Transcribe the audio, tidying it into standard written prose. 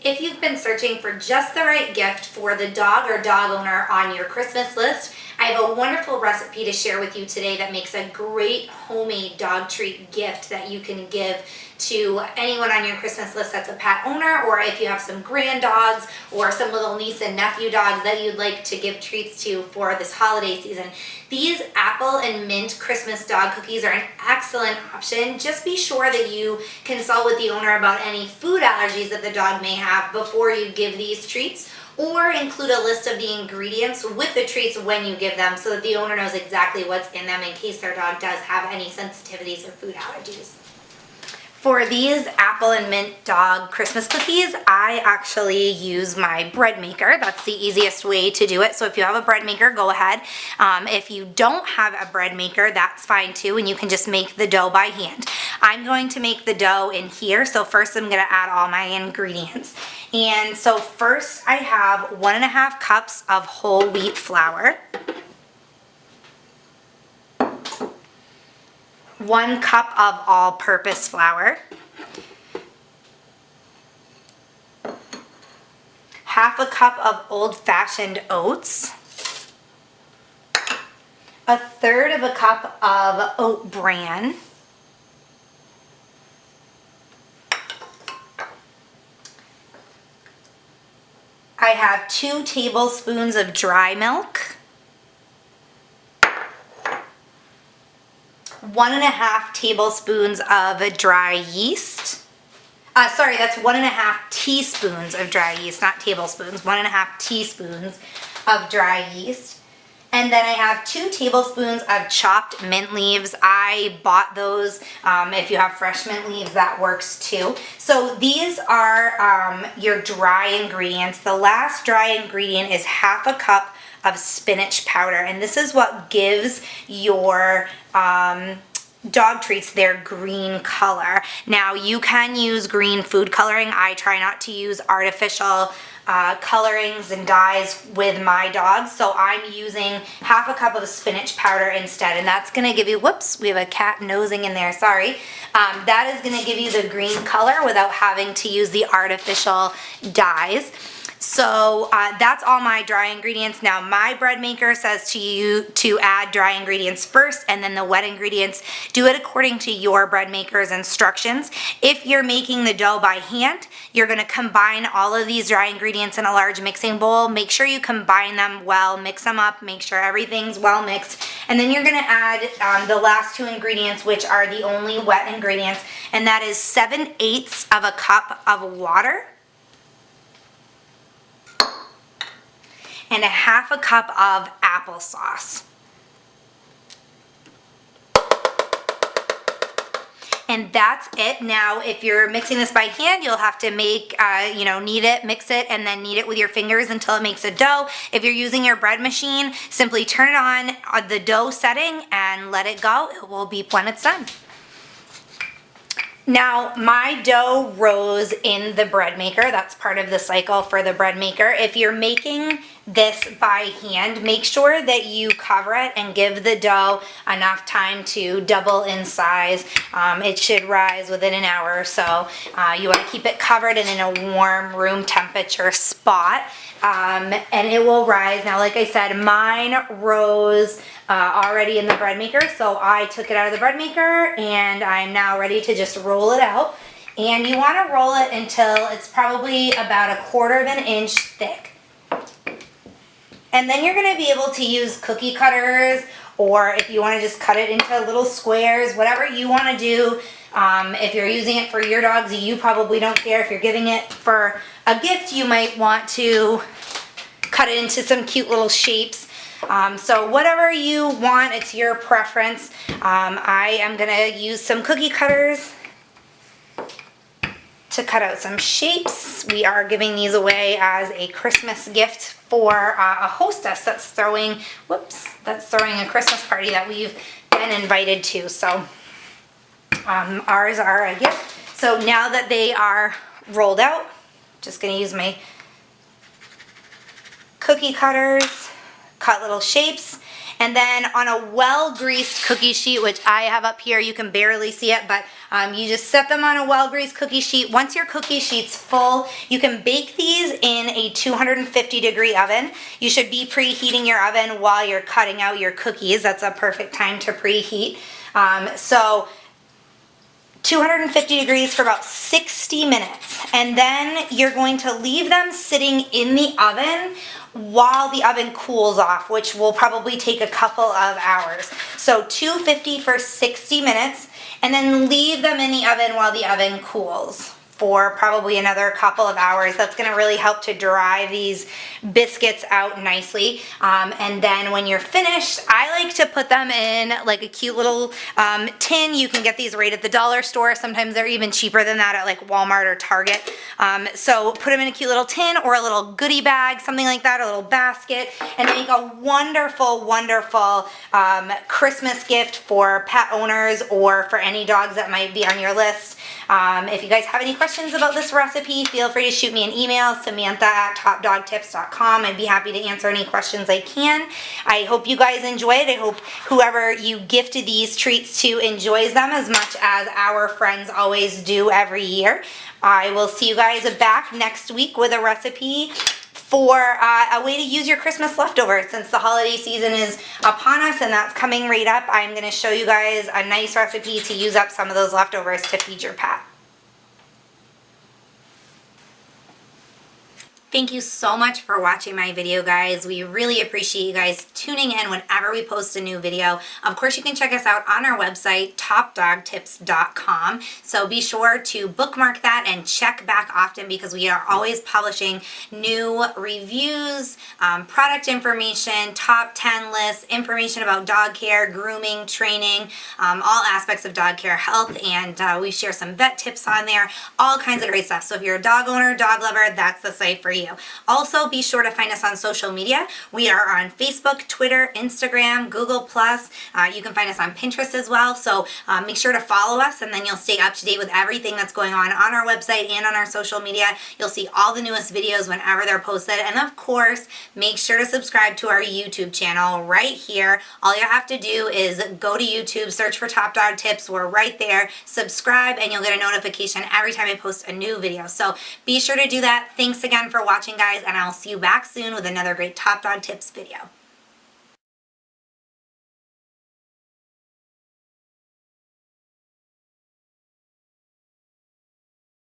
If you've been searching for just the right gift for the dog or dog owner on your Christmas list, I have a wonderful recipe to share with you today that makes a great homemade dog treat gift that you can give to anyone on your Christmas list that's a pet owner, or if you have some grand dogs or some little niece and nephew dogs that you'd like to give treats to for this holiday season. These apple and mint Christmas dog cookies are an excellent option. Just be sure that you consult with the owner about any food allergies that the dog may have before you give these treats, or include a list of the ingredients with the treats when you give them so that the owner knows exactly what's in them in case their dog does have any sensitivities or food allergies. For these apple and mint dog Christmas cookies, I actually use my bread maker. That's the easiest way to do it. So if you have a bread maker, go ahead. If you don't have a bread maker, that's fine too, and you can just make the dough by hand. I'm going to make the dough in here. So first I'm going to add all my ingredients. And so first I have 1.5 cups of whole wheat flour, 1 cup of all-purpose flour, 1/2 cup of old-fashioned oats, 1/3 cup of oat bran, I have 2 tablespoons of dry milk, 1.5 tablespoons of dry yeast. Sorry, that's 1.5 teaspoons of dry yeast, not tablespoons, 1.5 teaspoons of dry yeast. And then I have 2 tablespoons of chopped mint leaves. I bought those. If you have fresh mint leaves, that works too. So these are your dry ingredients. The last dry ingredient is 1/2 cup of spinach powder, and this is what gives your dog treats their green color. Now you can use green food coloring. I try not to use artificial colorings and dyes with my dogs, so I'm using 1/2 cup of spinach powder instead, and that's gonna give you, whoops, we have a cat nosing in there, sorry. That is gonna give you the green color without having to use the artificial dyes. So that's all my dry ingredients. Now my bread maker says to you to add dry ingredients first and then the wet ingredients. Do it according to your bread maker's instructions. If you're making the dough by hand, you're going to combine all of these dry ingredients in a large mixing bowl. Make sure you combine them well, mix them up, make sure everything's well mixed. And then you're going to add the last 2 ingredients, which are the only wet ingredients, and that is 7/8 of a cup of water and 1/2 cup of applesauce. And that's it. Now, if you're mixing this by hand, you'll have to make, knead it, mix it, and then knead it with your fingers until it makes a dough. If you're using your bread machine, simply turn it on the dough setting and let it go. It will beep when it's done. Now, my dough rose in the bread maker. That's part of the cycle for the bread maker. If you're making this by hand, make sure that you cover it and give the dough enough time to double in size. It should rise within an hour or so. You want to keep it covered and in a warm room temperature spot. And it will rise. Now, like I said, mine rose already in the bread maker, so I took it out of the bread maker and I'm now ready to just roll it out. And you want to roll it until it's probably about 1/4 of an inch thick. And then you're going to be able to use cookie cutters, or if you want to just cut it into little squares, whatever you want to do. If you're using it for your dogs, you probably don't care. If you're giving it for a gift, you might want to cut it into some cute little shapes. So whatever you want, it's your preference. I am going to use some cookie cutters to cut out some shapes. We are giving these away as a Christmas gift for a hostess that's throwing a Christmas party that we've been invited to. So ours are a gift. So now that they are rolled out, just going to use my cookie cutters, cut little shapes, And then on a well-greased cookie sheet, which I have up here, you can barely see it, but you just set them on a well-greased cookie sheet. Once your cookie sheet's full, you can bake these in a 250-degree oven. You should be preheating your oven while you're cutting out your cookies. That's a perfect time to preheat. So 250 degrees for about 60 minutes. And then you're going to leave them sitting in the oven while the oven cools off, which will probably take a couple of hours. So 250 for 60 minutes, and then leave them in the oven while the oven cools for probably another couple of hours. That's gonna really help to dry these biscuits out nicely. And then when you're finished, I like to put them in like a cute little tin. You can get these right at the dollar store. Sometimes they're even cheaper than that at like Walmart or Target. So put them in a cute little tin or a little goodie bag, something like that, a little basket, and make a wonderful, wonderful Christmas gift for pet owners or for any dogs that might be on your list. If you guys have any questions about this recipe, feel free to shoot me an email, Samantha@topdogtips.com. I'd be happy to answer any questions I can. I hope you guys enjoy it. I hope whoever you gift these treats to enjoys them as much as our friends always do every year. I will see you guys back next week with a recipe for a way to use your Christmas leftovers. Since the holiday season is upon us and that's coming right up, I'm going to show you guys a nice recipe to use up some of those leftovers to feed your pet. Thank you so much for watching my video, guys. We really appreciate you guys tuning in whenever we post a new video. Of course, you can check us out on our website, topdogtips.com. So be sure to bookmark that and check back often, because we are always publishing new reviews, product information, top 10 lists, information about dog care, grooming, training, all aspects of dog care, health, and we share some vet tips on there, all kinds of great stuff. So if you're a dog owner, dog lover, that's the site for you. Also, be sure to find us on social media. We are on Facebook, Twitter, Instagram, Google+. You can find us on Pinterest as well. So make sure to follow us, and then you'll stay up to date with everything that's going on our website and on our social media. You'll see all the newest videos whenever they're posted. And of course, make sure to subscribe to our YouTube channel right here. All you have to do is go to YouTube, search for Top Dog Tips. We're right there. Subscribe, and you'll get a notification every time I post a new video. So be sure to do that. Thanks again for watching, guys, and I'll see you back soon with another great Top Dog Tips video.